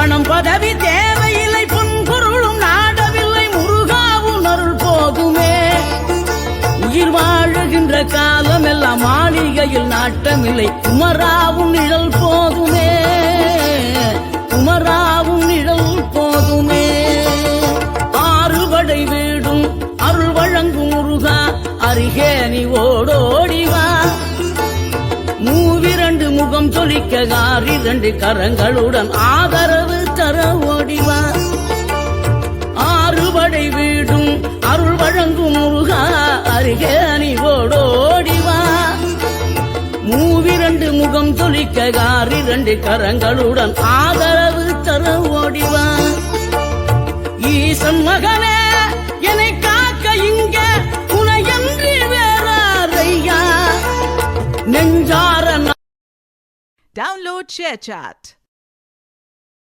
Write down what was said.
பணம் பதவி தேவையில்லை, பொன்பொருளும் நாடவில்லை, முருகாவும் அருள் போதுமே. உயிர் வாழுகின்ற காலம் எல்லாம் மாளிகையில் நாட்டமில்லை, குமராவும் நிழல் போதுமே, குமராவும் நிழல் போதுமே. ஆறுபடை வீடும் அருள் வழங்கும் முருகா, அருகே நீ ஓடோடிவா. மூவிரண்டு முகம் சொலிக்க ஆறிரண்டு கரங்களுடன் ஆதரவு தர ஓடிவா. ஆறுபடை வீடும் அருள் வழங்கும் முருகா, அருகே நீ ஓடோடிவா. மூவிரண்டு முகம் சொலிக்க ஆறிரண்டு கரங்களுடன் ஆதரவு தர ஓடிவா. ஈசன் மகனே என்னை காக்க இங்க உனையன்றி வேறாரையா நெஞ்சார. Download ShareChat.